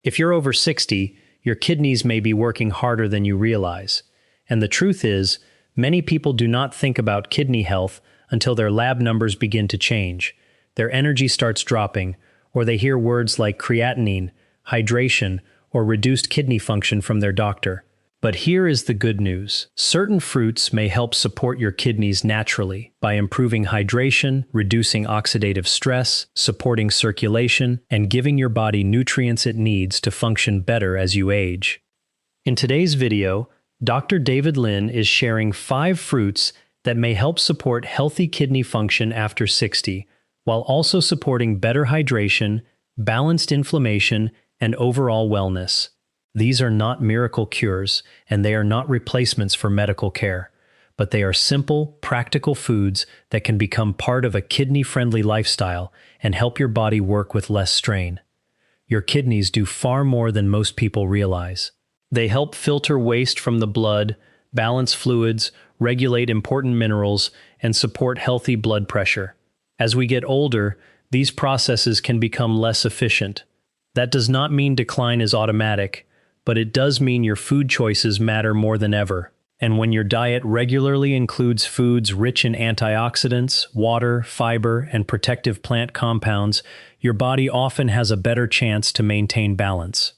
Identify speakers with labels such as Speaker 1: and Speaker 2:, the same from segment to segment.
Speaker 1: If you're over 60, your kidneys may be working harder than you realize. And the truth is, many people do not think about kidney health until their lab numbers begin to change, their energy starts dropping, or they hear words like creatinine, hydration, or reduced kidney function from their doctor. But here is the good news. Certain fruits may help support your kidneys naturally by improving hydration, reducing oxidative stress, supporting circulation, and giving your body nutrients it needs to function better as you age. In today's video, Dr. David Lin is sharing 5 fruits that may help support healthy kidney function after 60, while also supporting better hydration, balanced inflammation, and overall wellness. These are not miracle cures, and they are not replacements for medical care, but they are simple, practical foods that can become part of a kidney-friendly lifestyle and help your body work with less strain. Your kidneys do far more than most people realize. They help filter waste from the blood, balance fluids, regulate important minerals, and support healthy blood pressure. As we get older, these processes can become less efficient. That does not mean decline is automatic, but it does mean your food choices matter more than ever. And when your diet regularly includes foods rich in antioxidants, water, fiber, and protective plant compounds, your body often has a better chance to maintain balance.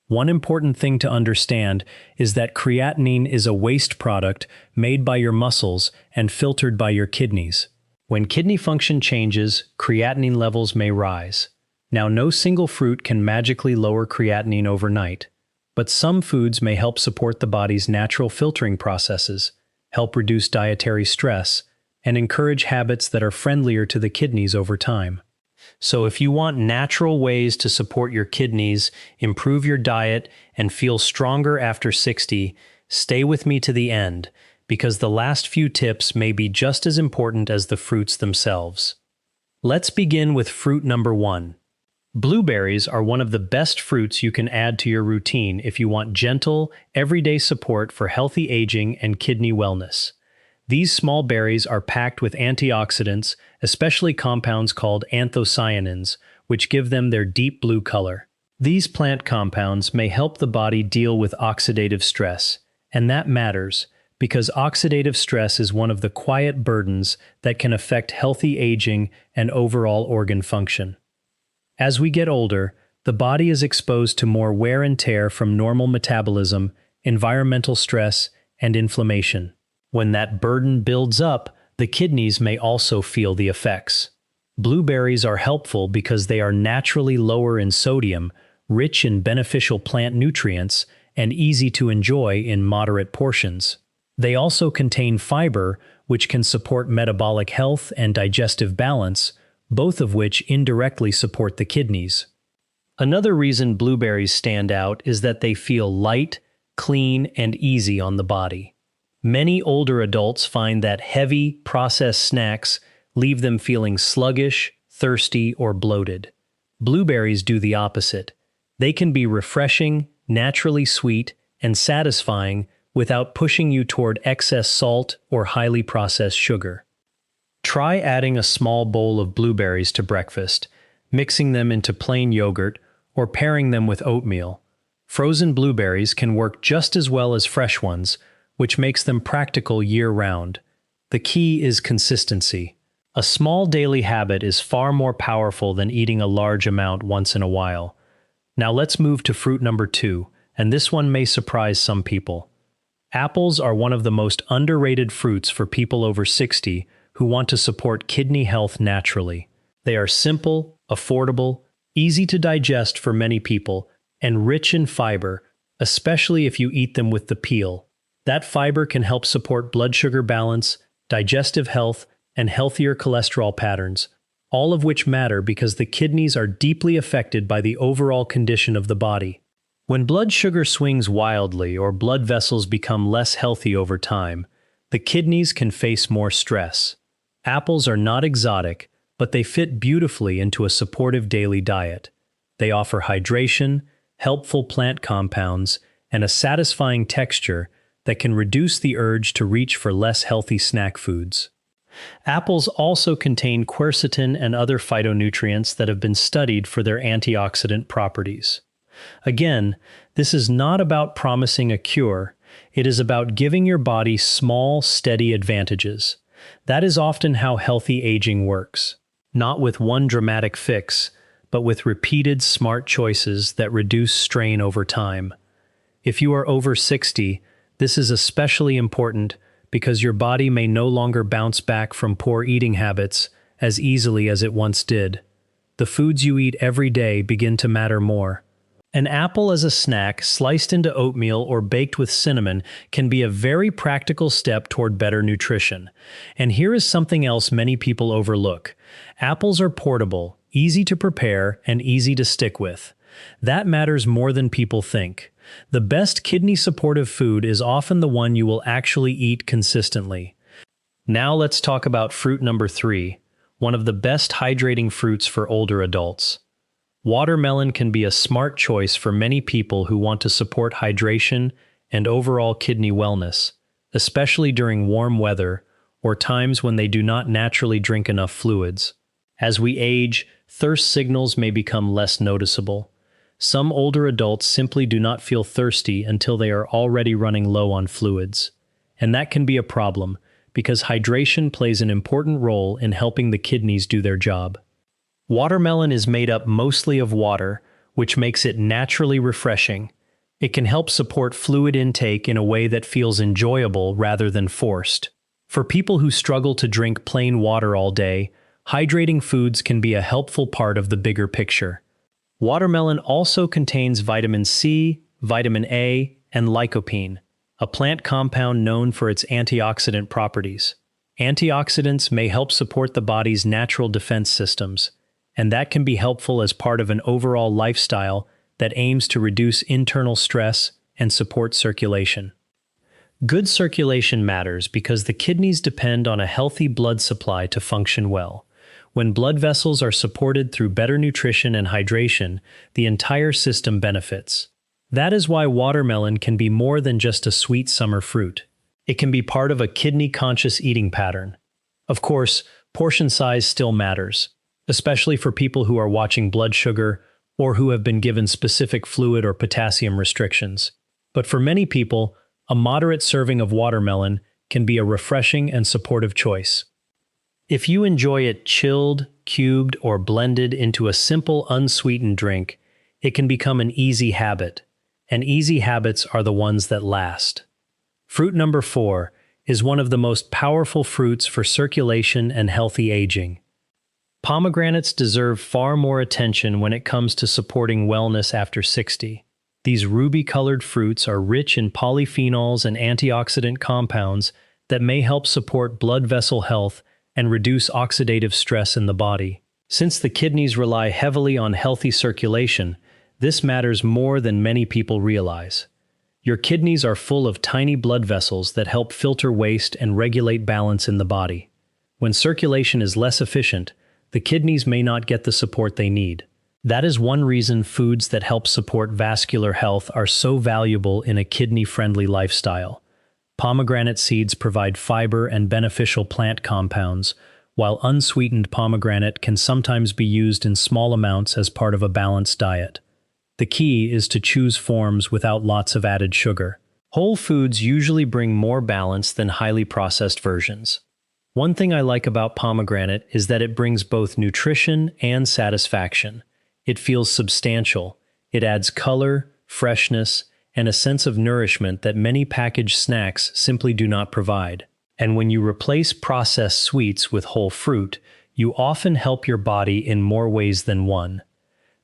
Speaker 1: One important thing to understand is that creatinine is a waste product made by your muscles and filtered by your kidneys. When kidney function changes, creatinine levels may rise. Now, no single fruit can magically lower creatinine overnight, but some foods may help support the body's natural filtering processes, help reduce dietary stress, and encourage habits that are friendlier to the kidneys over time. So if you want natural ways to support your kidneys, improve your diet, and feel stronger after 60, stay with me to the end, because the last few tips may be just as important as the fruits themselves. Let's begin with fruit number 1. Blueberries are one of the best fruits you can add to your routine if you want gentle, everyday support for healthy aging and kidney wellness. These small berries are packed with antioxidants, especially compounds called anthocyanins, which give them their deep blue color. These plant compounds may help the body deal with oxidative stress, and that matters because oxidative stress is one of the quiet burdens that can affect healthy aging and overall organ function. As we get older, the body is exposed to more wear and tear from normal metabolism, environmental stress, and inflammation. When that burden builds up, the kidneys may also feel the effects. Blueberries are helpful because they are naturally lower in sodium, rich in beneficial plant nutrients, and easy to enjoy in moderate portions. They also contain fiber, which can support metabolic health and digestive balance, both of which indirectly support the kidneys. Another reason blueberries stand out is that they feel light, clean, and easy on the body. Many older adults find that heavy, processed snacks leave them feeling sluggish, thirsty, or bloated. Blueberries do the opposite. They can be refreshing, naturally sweet, and satisfying without pushing you toward excess salt or highly processed sugar. Try adding a small bowl of blueberries to breakfast, mixing them into plain yogurt, or pairing them with oatmeal. Frozen blueberries can work just as well as fresh ones, which makes them practical year-round. The key is consistency. A small daily habit is far more powerful than eating a large amount once in a while. Now let's move to fruit number 2, and this one may surprise some people. Apples are one of the most underrated fruits for people over 60 who want to support kidney health naturally. They are simple, affordable, easy to digest for many people, and rich in fiber, especially if you eat them with the peel. That fiber can help support blood sugar balance, digestive health, and healthier cholesterol patterns, all of which matter because the kidneys are deeply affected by the overall condition of the body. When blood sugar swings wildly or blood vessels become less healthy over time, the kidneys can face more stress. Apples are not exotic, but they fit beautifully into a supportive daily diet. They offer hydration, helpful plant compounds, and a satisfying texture that can reduce the urge to reach for less healthy snack foods. Apples also contain quercetin and other phytonutrients that have been studied for their antioxidant properties. Again, this is not about promising a cure. It is about giving your body small, steady advantages. That is often how healthy aging works. Not with one dramatic fix, but with repeated smart choices that reduce strain over time. If you are over 60, this is especially important because your body may no longer bounce back from poor eating habits as easily as it once did. The foods you eat every day begin to matter more. An apple as a snack, sliced into oatmeal or baked with cinnamon, can be a very practical step toward better nutrition. And here is something else many people overlook. Apples are portable, easy to prepare, and easy to stick with. That matters more than people think. The best kidney-supportive food is often the one you will actually eat consistently. Now let's talk about fruit number 3, one of the best hydrating fruits for older adults. Watermelon can be a smart choice for many people who want to support hydration and overall kidney wellness, especially during warm weather or times when they do not naturally drink enough fluids. As we age, thirst signals may become less noticeable. Some older adults simply do not feel thirsty until they are already running low on fluids. And that can be a problem, because hydration plays an important role in helping the kidneys do their job. Watermelon is made up mostly of water, which makes it naturally refreshing. It can help support fluid intake in a way that feels enjoyable rather than forced. For people who struggle to drink plain water all day, hydrating foods can be a helpful part of the bigger picture. Watermelon also contains vitamin C, vitamin A, and lycopene, a plant compound known for its antioxidant properties. Antioxidants may help support the body's natural defense systems, and that can be helpful as part of an overall lifestyle that aims to reduce internal stress and support circulation. Good circulation matters because the kidneys depend on a healthy blood supply to function well. When blood vessels are supported through better nutrition and hydration, the entire system benefits. That is why watermelon can be more than just a sweet summer fruit. It can be part of a kidney-conscious eating pattern. Of course, portion size still matters, especially for people who are watching blood sugar or who have been given specific fluid or potassium restrictions. But for many people, a moderate serving of watermelon can be a refreshing and supportive choice. If you enjoy it chilled, cubed, or blended into a simple unsweetened drink, it can become an easy habit. And easy habits are the ones that last. Fruit number 4 is one of the most powerful fruits for circulation and healthy aging. Pomegranates deserve far more attention when it comes to supporting wellness after 60. These ruby-colored fruits are rich in polyphenols and antioxidant compounds that may help support blood vessel health and reduce oxidative stress in the body. Since the kidneys rely heavily on healthy circulation, this matters more than many people realize. Your kidneys are full of tiny blood vessels that help filter waste and regulate balance in the body. When circulation is less efficient, the kidneys may not get the support they need. That is one reason foods that help support vascular health are so valuable in a kidney-friendly lifestyle. Pomegranate seeds provide fiber and beneficial plant compounds, while unsweetened pomegranate can sometimes be used in small amounts as part of a balanced diet. The key is to choose forms without lots of added sugar. Whole foods usually bring more balance than highly processed versions. One thing I like about pomegranate is that it brings both nutrition and satisfaction. It feels substantial. It adds color, freshness, and a sense of nourishment that many packaged snacks simply do not provide. And when you replace processed sweets with whole fruit, you often help your body in more ways than one.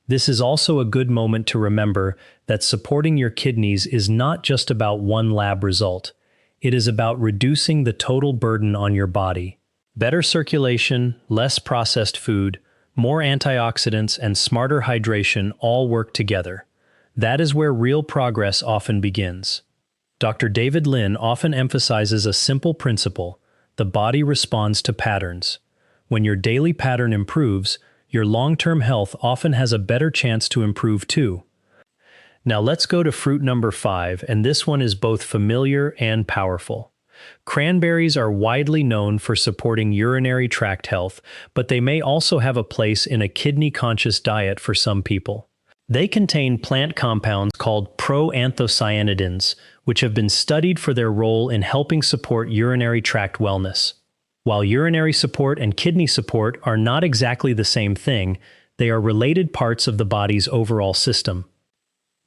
Speaker 1: This is also a good moment to remember that supporting your kidneys is not just about one lab result. It is about reducing the total burden on your body. Better circulation, less processed food, more antioxidants, and smarter hydration all work together. That is where real progress often begins. Dr. David Lin often emphasizes a simple principle: the body responds to patterns. When your daily pattern improves, your long-term health often has a better chance to improve too. Now let's go to fruit number 5, and this one is both familiar and powerful. Cranberries are widely known for supporting urinary tract health, but they may also have a place in a kidney-conscious diet for some people. They contain plant compounds called proanthocyanidins, which have been studied for their role in helping support urinary tract wellness. While urinary support and kidney support are not exactly the same thing, they are related parts of the body's overall system.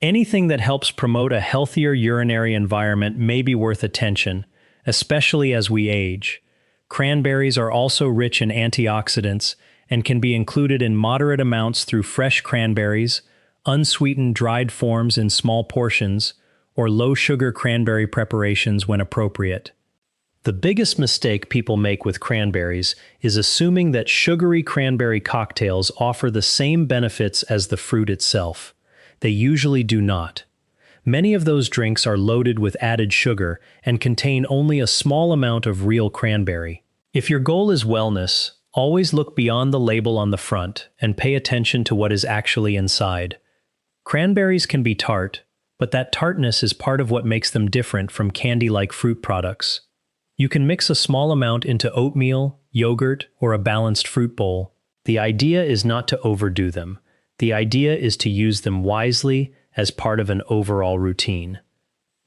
Speaker 1: Anything that helps promote a healthier urinary environment may be worth attention, especially as we age. Cranberries are also rich in antioxidants and can be included in moderate amounts through fresh cranberries, unsweetened dried forms in small portions, or low-sugar cranberry preparations when appropriate. The biggest mistake people make with cranberries is assuming that sugary cranberry cocktails offer the same benefits as the fruit itself. They usually do not. Many of those drinks are loaded with added sugar and contain only a small amount of real cranberry. If your goal is wellness, always look beyond the label on the front and pay attention to what is actually inside. Cranberries can be tart, but that tartness is part of what makes them different from candy-like fruit products. You can mix a small amount into oatmeal, yogurt, or a balanced fruit bowl. The idea is not to overdo them. The idea is to use them wisely as part of an overall routine.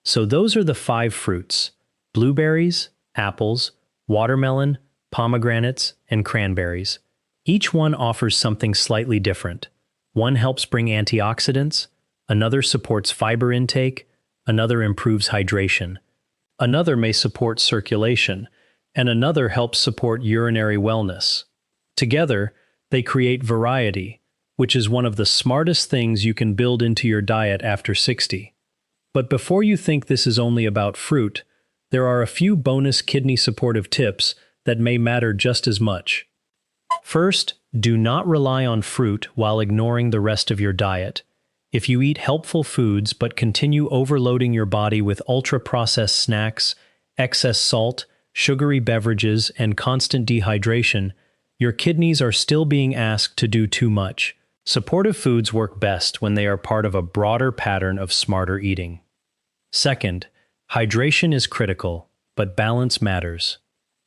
Speaker 1: So those are the 5 fruits: blueberries, apples, watermelon, pomegranates, and cranberries. Each one offers something slightly different. One helps bring antioxidants, another supports fiber intake, another improves hydration. Another may support circulation, and another helps support urinary wellness. Together, they create variety, which is one of the smartest things you can build into your diet after 60. But before you think this is only about fruit, there are a few bonus kidney supportive tips that may matter just as much. First, do not rely on fruit while ignoring the rest of your diet. If you eat helpful foods but continue overloading your body with ultra-processed snacks, excess salt, sugary beverages, and constant dehydration, your kidneys are still being asked to do too much. Supportive foods work best when they are part of a broader pattern of smarter eating. Second, hydration is critical, but balance matters.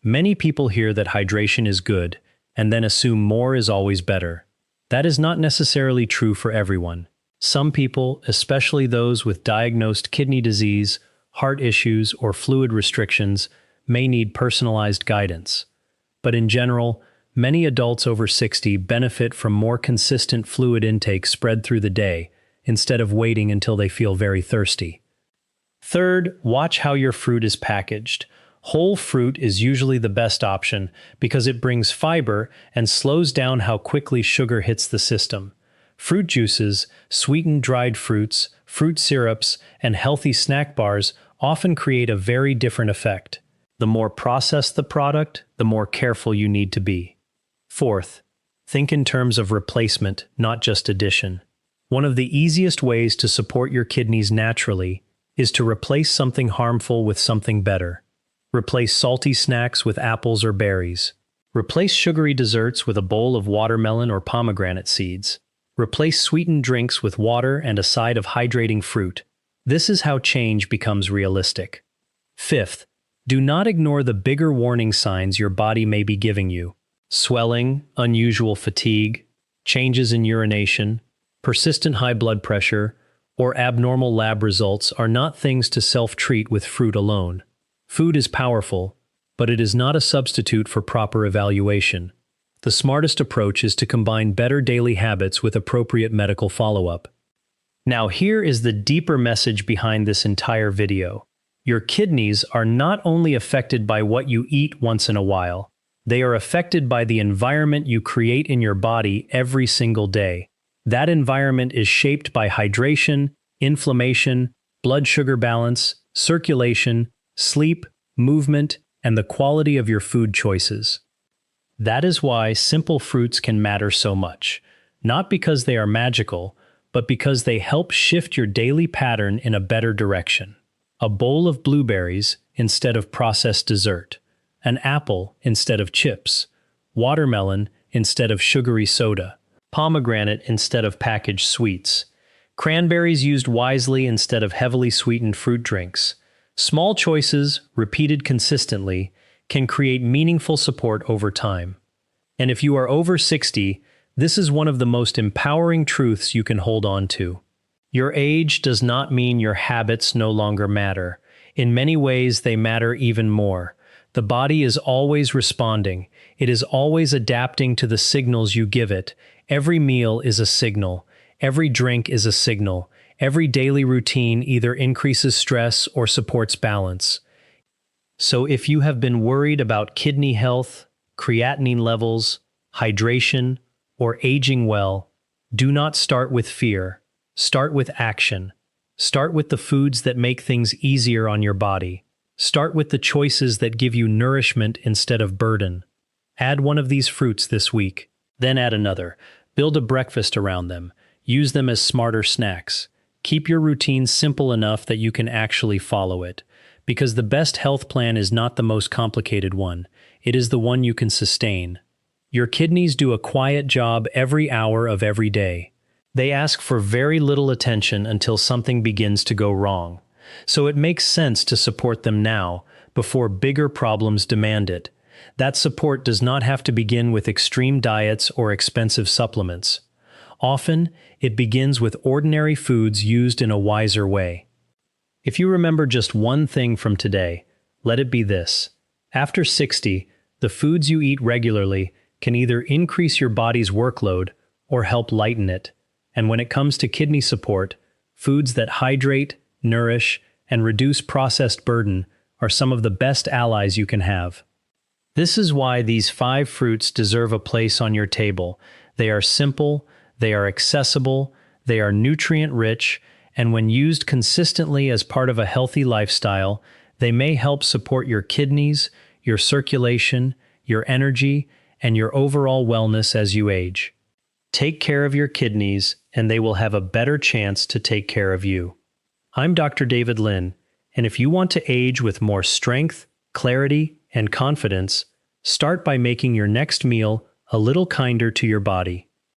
Speaker 1: Many people hear that hydration is good and then assume more is always better. That is not necessarily true for everyone. Some people, especially those with diagnosed kidney disease, heart issues, or fluid restrictions, may need personalized guidance. But in general, many adults over 60 benefit from more consistent fluid intake spread through the day, instead of waiting until they feel very thirsty. Third, watch how your fruit is packaged. Whole fruit is usually the best option because it brings fiber and slows down how quickly sugar hits the system. Fruit juices, sweetened dried fruits, fruit syrups, and healthy snack bars often create a very different effect. The more processed the product, the more careful you need to be. Fourth, think in terms of replacement, not just addition. One of the easiest ways to support your kidneys naturally is to replace something harmful with something better. Replace salty snacks with apples or berries. Replace sugary desserts with a bowl of watermelon or pomegranate seeds. Replace sweetened drinks with water and a side of hydrating fruit. This is how change becomes realistic. Fifth, do not ignore the bigger warning signs your body may be giving you. Swelling, unusual fatigue, changes in urination, persistent high blood pressure, or abnormal lab results are not things to self-treat with fruit alone. Food is powerful, but it is not a substitute for proper evaluation. The smartest approach is to combine better daily habits with appropriate medical follow-up. Now here is the deeper message behind this entire video. Your kidneys are not only affected by what you eat once in a while, they are affected by the environment you create in your body every single day. That environment is shaped by hydration, inflammation, blood sugar balance, circulation, sleep, movement, and the quality of your food choices. That is why simple fruits can matter so much, not because they are magical, but because they help shift your daily pattern in a better direction. A bowl of blueberries instead of processed dessert, an apple instead of chips, watermelon instead of sugary soda, pomegranate instead of packaged sweets, cranberries used wisely instead of heavily sweetened fruit drinks. Small choices, repeated consistently, can create meaningful support over time. And if you are over 60, This is one of the most empowering truths you can hold on to. Your age does not mean your habits no longer matter. In many ways, they matter even more. The body is always responding. It is always adapting to the signals you give it. Every meal is a signal. Every drink is a signal. Every daily routine either increases stress or supports balance. So if you have been worried about kidney health, creatinine levels, hydration, or aging well, do not start with fear. Start with action. Start with the foods that make things easier on your body. Start with the choices that give you nourishment instead of burden. Add one of these fruits this week. Then add another. Build a breakfast around them. Use them as smarter snacks. Keep your routine simple enough that you can actually follow it. Because the best health plan is not the most complicated one. It is the one you can sustain. Your kidneys do a quiet job every hour of every day. They ask for very little attention until something begins to go wrong. So it makes sense to support them now, before bigger problems demand it. That support does not have to begin with extreme diets or expensive supplements. Often, it begins with ordinary foods used in a wiser way. If you remember just one thing from today, let it be this. After 60, the foods you eat regularly can either increase your body's workload or help lighten it. And when it comes to kidney support, foods that hydrate, nourish, and reduce processed burden are some of the best allies you can have. This is why these 5 fruits deserve a place on your table. They are simple, they are accessible, they are nutrient-rich, and when used consistently as part of a healthy lifestyle, they may help support your kidneys, your circulation, your energy, and your overall wellness as you age. Take care of your kidneys, and they will have a better chance to take care of you. I'm Dr. David Lin, and if you want to age with more strength, clarity, and confidence, start by making your next meal a little kinder to your body.